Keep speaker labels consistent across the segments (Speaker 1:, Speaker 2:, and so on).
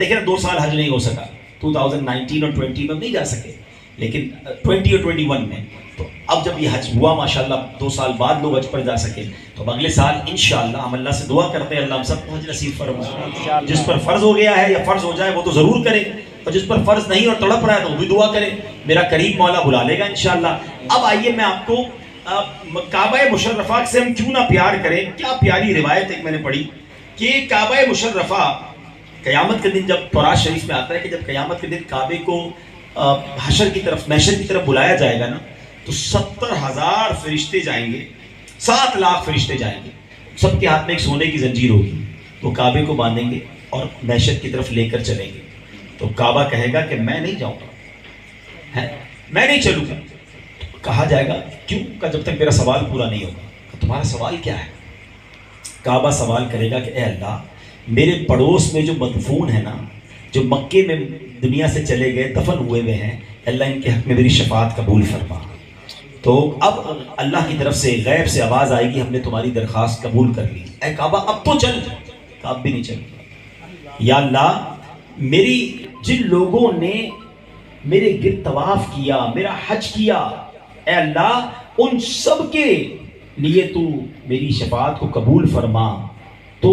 Speaker 1: دیکھیں 2 سال حج نہیں ہو سکا، 2019 اور 20 میں نہیں جا سکے، لیکن 20 اور 21 میں تو اب جب یہ حج ہوا ماشاءاللہ 2 سال بعد لوگ حج پر جا سکے، تو اب اگلے سال انشاءاللہ ہم اللہ سے دعا کرتے ہیں اللہ ہم سب کو حج نصیب فرمائے۔ جس پر فرض ہو گیا ہے یا فرض ہو جائے وہ تو ضرور کرے، اور جس پر فرض نہیں اور تڑپ رہا ہے تو وہ بھی دعا کرے، میرا قریب مولا بلا لے گا انشاءاللہ۔ اب آئیے میں آپ کو کعبہ مشرفہ سے ہم کیوں نہ پیار کریں، کیا پیاری روایت ایک میں نے پڑھی کہ کعبہ مشرفہ قیامت کے دن جب تورات شریف میں آتا ہے کہ جب قیامت کے دن کعبے کو حشر کی طرف محشر کی طرف بلایا جائے گا نا، تو 70,000 فرشتے جائیں گے، 7 لاکھ فرشتے جائیں گے، سب کے ہاتھ میں ایک سونے کی زنجیر ہوگی، وہ کعبے کو باندھیں گے اور محشر کی طرف لے کر چلیں گے۔ تو کعبہ کہے گا کہ میں نہیں جاؤں گا، میں نہیں چلوں گا۔ کہا جائے گا کیوں؟ کہ جب تک میرا سوال پورا نہیں ہوگا۔ تمہارا سوال کیا ہے؟ کعبہ سوال کرے گا کہ اے اللہ، میرے پڑوس میں جو مدفون ہے نا، جو مکے میں دنیا سے چلے گئے دفن ہوئے ہوئے ہیں، اللہ ان کے حق میں میری شفاعت قبول فرما۔ تو اب اللہ کی طرف سے غیب سے آواز آئے گی ہم نے تمہاری درخواست قبول کر لی، اے کعبہ اب تو چل۔ اب بھی نہیں چل۔ یا اللہ، میری جن لوگوں نے میرے گرد طواف کیا، میرا حج کیا، اے اللہ ان سب کے لیے تو میری شفاعت کو قبول فرما۔ تو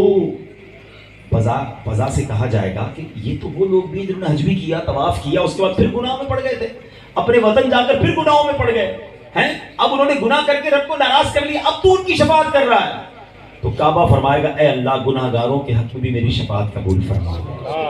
Speaker 1: فضا سے کہا جائے گا کہ یہ تو وہ لوگ بھی جنہوں نے حج بھی کیا، طواف کیا، اس کے بعد پھر گناہوں میں پڑ گئے تھے، اپنے وطن جا کر پھر گناہوں میں پڑ گئے ہیں، اب انہوں نے گناہ کر کے رب کو ناراض کر لیا، اب تو ان کی شفاعت کر رہا ہے۔ تو کعبہ فرمائے گا اے اللہ، گناہ گاروں کے حق میں بھی میری شفاعت قبول فرما۔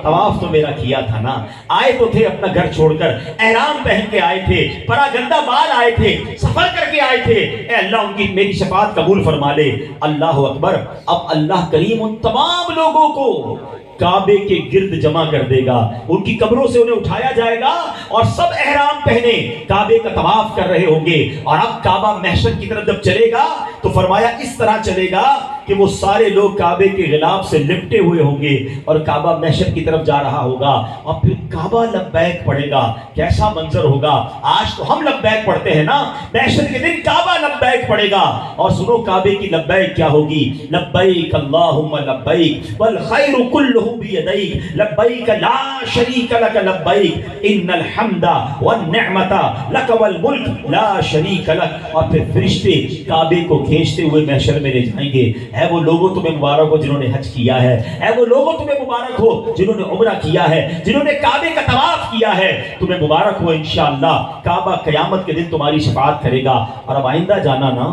Speaker 1: طواف تو میرا کیا تھا نا، آئے تو تھے اپنا گھر چھوڑ کر، احرام پہن کے آئے تھے، پراگندہ بال آئے تھے، سفر کر کے آئے تھے، اے اللہ ان کی میری شفاعت قبول فرما لے۔ اللہ اکبر۔ اب اللہ کریم ان تمام لوگوں کو کعبے کے گرد جمع کر دے گا، ان کی قبروں سے انہیں اٹھایا جائے گا اور سب احرام پہنے کعبے کا طواف کر رہے ہوں گے۔ اور اب کعبہ محشر کی طرف جب چلے گا تو فرمایا اس طرح چلے گا کہ وہ سارے لوگ کعبے کے غلاف سے لپٹے ہوئے ہوں گے اور کعبہ محشر کی طرف جا رہا ہوگا، اور پھر کعبہ لبیک پڑھے گا۔ کیسا منظر ہوگا؟ آج تو ہم لبیک پڑھتے ہیں نا، محشر کے دن کعبہ لبیک پڑھے گا۔ اور سنو کعبے کی لبیک کیا ہوگی؟ لبیک اللہم لبیک والخیر کلہ بیدیک لبیک لا شریک لک لبیک ان الحمد والنعمت لک والملک لا شریک لک۔ اور پھر فرشتے کعبے کو کھینچتے ہوئے محشر میں لے جائیں گے۔ اے وہ لوگوں تمہیں مبارک ہو جنہوں نے حج کیا ہے، اے وہ لوگوں تمہیں مبارک ہو جنہوں نے عمرہ کیا ہے، جنہوں نے کعبے کا طواف کیا ہے، تمہیں مبارک ہو انشاءاللہ۔ کعبہ قیامت کے دن تمہاری شفاعت کرے گا۔ اور اب آئندہ جانا نا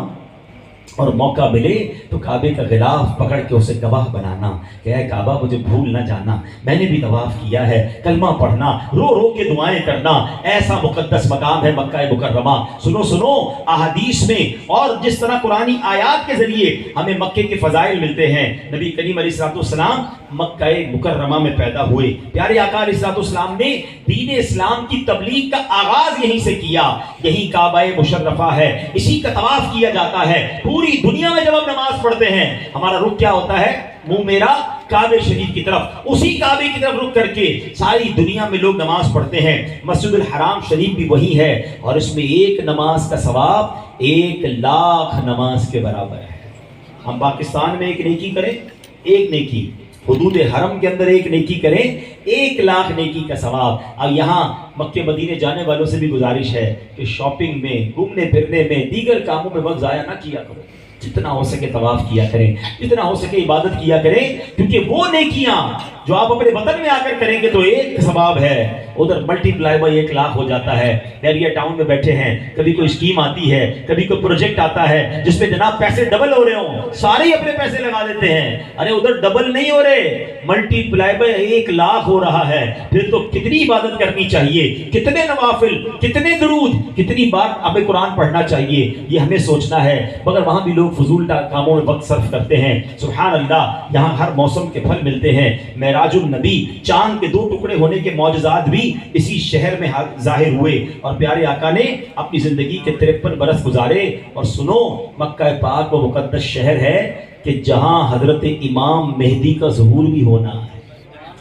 Speaker 1: اور موقع ملے تو کعبے کا غلاف پکڑ کے اسے گواہ بنانا کہ اے کعبہ مجھے بھول نہ جانا، میں نے بھی طواف کیا ہے، کلمہ پڑھنا، رو رو کے دعائیں کرنا، ایسا مقدس مقام ہے مکہ مکرمہ۔ سنو سنو احادیث میں اور جس طرح قرآنی آیات کے ذریعے ہمیں مکے کے فضائل ملتے ہیں۔ نبی کریم علیہ السلام مکہ مکرمہ میں پیدا ہوئے، پیارے آقا علیہ السلام نے دین اسلام کی تبلیغ کا آغاز یہیں سے کیا، یہی کعبہ مشرفہ ہے، اسی کا طواف کیا جاتا ہے۔ پوری دنیا میں جب ہم نماز پڑھتے ہیں ہمارا رخ کیا ہوتا ہے؟ منہ میرا کعبہ شریف کی طرف، اسی کعبے کی طرف رخ کر کے ساری دنیا میں لوگ نماز پڑھتے ہیں۔ مسجد الحرام شریف بھی وہی ہے، اور اس میں ایک نماز کا ثواب 1,00,000 نماز کے برابر ہے۔ ہم پاکستان میں ایک نیکی کریں، ایک نیکی، حدود حرم کے اندر ایک نیکی کریں، 1,00,000 نیکی کا ثواب۔ اب یہاں مکے مدینے جانے والوں سے بھی گزارش ہے کہ شاپنگ میں، گھومنے پھرنے میں، دیگر کاموں میں وقت ضائع نہ کیا کرو، جتنا ہو سکے طواف کیا کریں، جتنا ہو سکے عبادت کیا کریں، کیونکہ وہ نیکیاں جو آپ اپنے وطن میں آ کر کریں گے تو ایک ثواب ہے، ادھر ملٹی پلائی بائی 1,00,000 ہو جاتا ہے۔ ایریا ٹاؤن میں بیٹھے ہیں، کبھی کوئی اسکیم آتی ہے، کبھی کوئی پروجیکٹ آتا ہے جس پہ جناب پیسے ڈبل ہو رہے ہوں، سارے ہی اپنے پیسے لگا دیتے ہیں، ارے ادھر ڈبل نہیں ہو رہے، ملٹی پلائی بائی 1,00,000 ہو رہا ہے۔ پھر تو کتنی عبادت کرنی چاہیے، کتنے نوافل، کتنے درود، کتنی بار ہمیں قرآن پڑھنا چاہیے، یہ ہمیں سوچنا ہے۔ مگر وہاں بھی لوگ فضول کاموں میں وقت صرف کرتے ہیں۔ سبحان اللہ، یہاں ہر موسم کے پھل ملتے ہیں۔ معراج النبی، چاند کے 2 ٹکڑے ہونے کے معجزات بھی اسی شہر میں ظاہر ہوئے، اور پیارے آقا نے اپنی زندگی کے 53 برس گزارے۔ اور سنو مکہ پاک وہ مقدس شہر ہے کہ جہاں حضرت امام مہدی کا ظہور بھی ہونا ہے،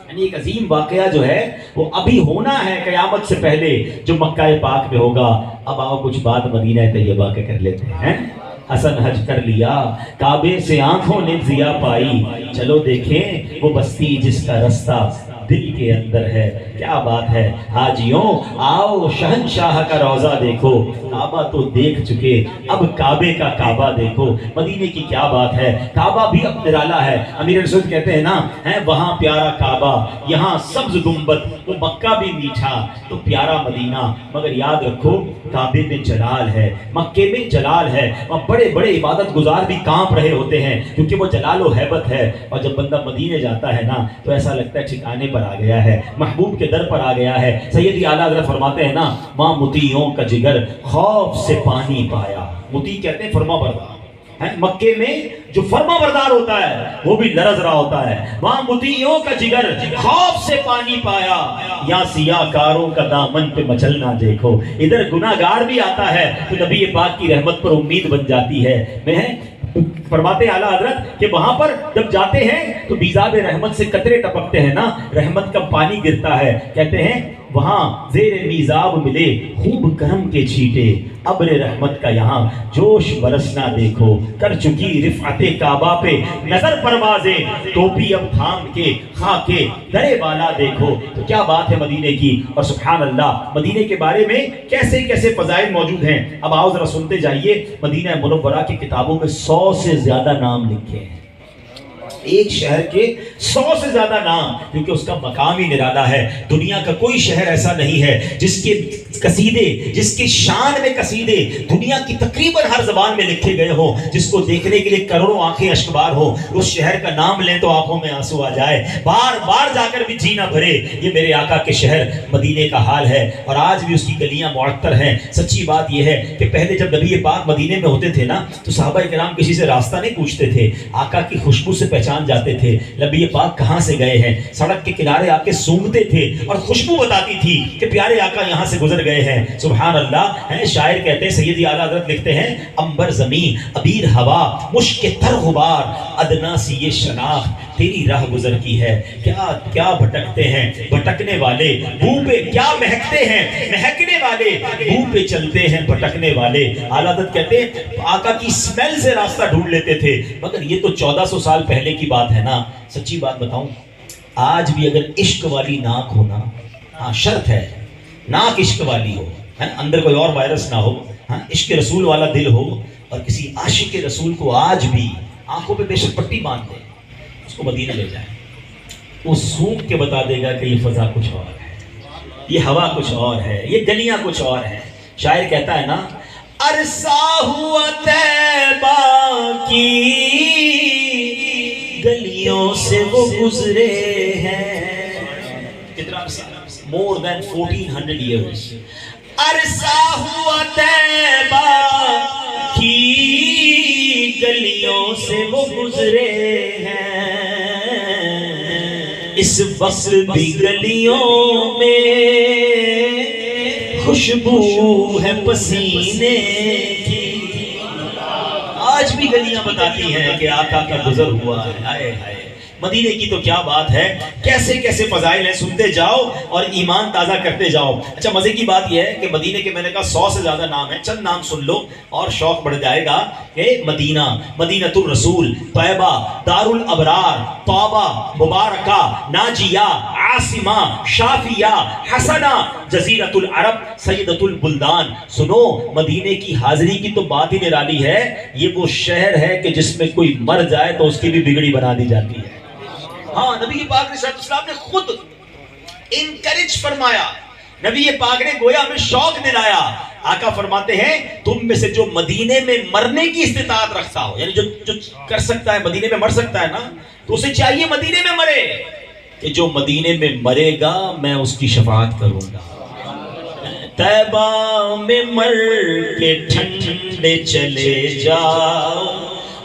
Speaker 1: یعنی ایک عظیم واقعہ جو ہے وہ ابھی ہونا ہے قیامت سے پہلے، جو مکہ پاک میں ہوگا۔ اب آؤ کچھ بات مدینہ طیبہ کے کر لیتے ہیں۔ حسن حج کر لیا، کعبے سے آنکھوں نے ضیا پائی، چلو دیکھیں وہ بستی جس کا رستہ دل کے اندر ہے. کیا بات ہے حاجیوں، آؤ شہنشاہ کا روضہ دیکھو. کعبہ تو دیکھ چکے، اب کعبے کا کعبہ دیکھو. مدینے کی کیا بات ہے، کعبہ بھی اب نرالا ہے. امیر رسول کہتے ہیں نا، وہاں پیارا کعبہ، یہاں سبز گنبد، وہ مکہ بھی میٹھا تو پیارا مدینہ. مگر یاد رکھو کعبے میں جلال ہے، مکے میں جلال ہے. وہاں بڑے بڑے عبادت گزار بھی کانپ رہے ہوتے ہیں کیونکہ وہ جلال و ہیبت ہے. اور جب بندہ مدینے جاتا ہے نا تو ایسا لگتا ہے ٹھکانے پر آ گیا ہے، محبوب کے در پر آ گیا ہے. سیدی اعلیٰ حضرت فرماتے ہیں نا، ماں مطیعوں کا جگر خوف سے پانی پایا. مطیع کہتے ہیں فرما بردار. مکے میں جو فرما بردار ہوتا ہے وہ بھی لرز رہا ہوتا ہے. وہاں مطیعوں کا جگر خوف سے پانی پایا. یا سیاہ کاروں کا دامن پہ مچلنا دیکھو. ادھر گناہگار بھی آتا ہے تو نبی پاک کی رحمت پر امید بن جاتی ہے. میں فرماتے اعلیٰ حضرت کہ وہاں پر جب جاتے ہیں تو بیزاب رحمت سے قطرے ٹپکتے ہیں نا، رحمت کا پانی گرتا ہے. کہتے ہیں وہاں زیر میزاب ملے خوب کرم کے چھیٹے، ابر رحمت کا یہاں جوش برسنا دیکھو. کر چکی رفعت کعبہ پہ نظر پروازیں، ٹوپی اب تھام کے خاکے درے بالا دیکھو. تو کیا بات ہے مدینے کی. اور سبحان اللہ مدینے کے بارے میں کیسے کیسے فضائل موجود ہیں. اب آؤ ذرا سنتے جائیے. مدینہ منورہ کی کتابوں میں 100 سے زیادہ نام لکھے ہیں، ایک شہر کے 100 سے زیادہ نام، کیونکہ اس کا مقام ہی نرالا ہے. دنیا کا کوئی شہر ایسا نہیں ہے جس کے قصیدے، جس کی شان میں قصیدے دنیا کی تقریباً ہر زبان میں لکھے گئے ہوں، جس کو دیکھنے کے لیے کروڑوں آنکھیں اشکبار ہوں. اس شہر کا نام لیں تو آنکھوں میں آنسو آ جائے، بار بار جا کر بھی جی نہ بھرے. یہ میرے آقا کے شہر مدینے کا حال ہے، اور آج بھی اس کی گلیاں معطر ہیں. سچی بات یہ ہے کہ پہلے جب نبی پاک مدینے میں ہوتے تھے نا تو صحابہ کرام کسی سے راستہ نہیں پوچھتے تھے، آقا کی خوشبو سے پہچان جاتے تھے. نبی پاک کہاں سے گئے ہیں، سڑک کے کنارے آ کے سونگتے تھے اور خوشبو بتاتی تھی کہ پیارے آقا یہاں سے گزر گئے ہیں. سبحان اللہ. شاعر کہتے ہیں، سیدی اعلیٰ حضرت لکھتے ہیں، انبر زمین ابیر ہوا مشک تر غبار، ادنا سی یہ شناخت تیری راہ گزر کی ہے. کیا کیا بھٹکتے ہیں بھٹکنے والے، بو پہ کیا مہکتے ہیں مہکنے والے، بو پہ چلتے ہیں بھٹکنے والے. اعلیٰ حضرت کہتے ہیں آقا کی اسمیل سے راستہ ڈھونڈ لیتے تھے. مگر یہ تو 1400 سال پہلے کی بات ہے نا. سچی بات بتاؤں، آج بھی اگر عشق والی ناک ہو نا، ہاں شرط ہے ناک عشق والی ہو، اندر کوئی اور وائرس نہ ہو، عشق رسول والا دل ہو، اور کسی عاشق رسول کو آج بھی آنکھوں پہ بے شک پٹی باندھ دے، اس کو مدینہ لے جائے، وہ سونگ کے بتا دے گا کہ یہ فضا کچھ اور ہے، یہ ہوا کچھ اور ہے، یہ گلیاں کچھ اور ہیں. شاعر کہتا ہے نا، عرصہ ہوا طیبہ کی گلیوں سے وہ گزرے ہیں. کتنا عرصہ؟ more than 1400 years. عرصہ ہوا طیبہ کی گلیوں سے وہ گزرے ہیں، اس وقت بھی گلیوں میں خوشبو ہے پسینے کی. آج بھی گلیاں بتاتی ہیں کہ آقا کا گزر ہوا ہے. ہائے ہائے مدینے کی تو کیا بات ہے، کیسے کیسے فضائل ہیں. سنتے جاؤ اور ایمان تازہ کرتے جاؤ. اچھا مزے کی بات یہ ہے کہ مدینے کے میں نے کہا 100 سے زیادہ نام ہیں، چند نام سن لو اور شوق بڑھ جائے گا. کہ مدینہ، مدینۃ الرسول، طیبہ، دار الابرار، طابہ، مبارکہ، ناجیہ، عاصمہ، شافیہ، حسنہ، جزیرۃ العرب، سیدۃ البلدان. سنو مدینے کی حاضری کی تو بات ہی نرالی ہے. یہ وہ شہر ہے کہ جس میں کوئی مر جائے تو اس کی بھی بگڑی بنا دی جاتی ہے. ہاں نبی پاک علیہ السلام نے خود انکریج فرمایا، نبی پاک نے گویا ہمیں شوق دلایا. آقا فرماتے ہیں تم میں سے جو مدینے میں مرنے کی استطاعت رکھتا ہو، یعنی جو کر سکتا ہے مدینے میں مر سکتا ہے نا، تو اسے چاہیے مدینے میں مرے، کہ جو مدینے میں مرے گا میں اس کی شفاعت کروں گا. طیبہ میں مر کے ٹھنڈے چلے جاؤ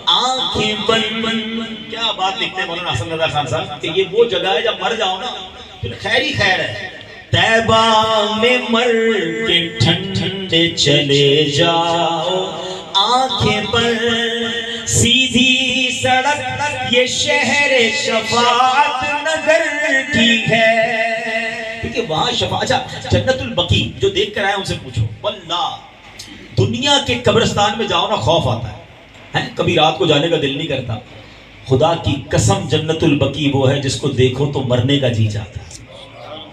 Speaker 1: آنکھیں بند بند. کیا بات لکھتے ہیں مولانا حسن رضا خان صاحب کہ یہ وہ جگہ ہے جب مر جاؤ نا پھر خیر ہی خیر ہے. طیبہ میں مر کے ٹھنڈے چلے جاؤ آنکھیں بند، سیدھی سڑک یہ شہر شفاعت نگر کی ہے. کیونکہ وہاں شفاعت. اچھا جنت البقیع جو دیکھ کر آئے ان سے پوچھو، واللہ دنیا کے قبرستان میں جاؤ نا خوف آتا ہے، کبھی رات کو جانے کا دل نہیں کرتا. خدا کی قسم جنت البقیع وہ ہے جس کو دیکھو تو مرنے کا جی چاہتا ہے.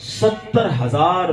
Speaker 1: 70,000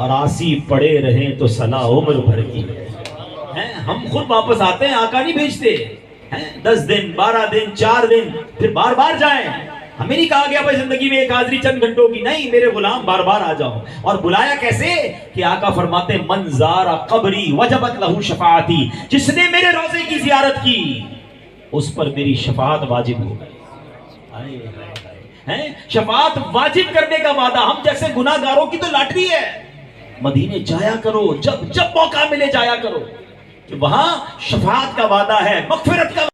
Speaker 1: اور آسی پڑے رہیں تو صلاح عمر بھر کی ہے. ہم خود واپس آتے ہیں, آقا نہیں بھیجتے ہیں. 10 دن 12 دن 4 دن پھر بار بار جائیں. ہمیں نہیں کہا گیا بھائی زندگی میں ایک حاضری چند گھنٹوں کی, نہیں میرے غلام بار بار آ جاؤ. اور بلایا کیسے کہ آقا فرماتے من زار قبری وجبت لہو شفاعتی, جس نے میرے روضے کی زیارت کی اس پر میری شفاعت واجب ہو گئی. شفاعت واجب کرنے کا وعدہ. ہم جیسے گناہ گاروں کی تو لاٹری ہے. مدینے جایا کرو, جب جب موقع ملے جایا کرو, کہ وہاں شفاعت کا وعدہ ہے, مغفرت کا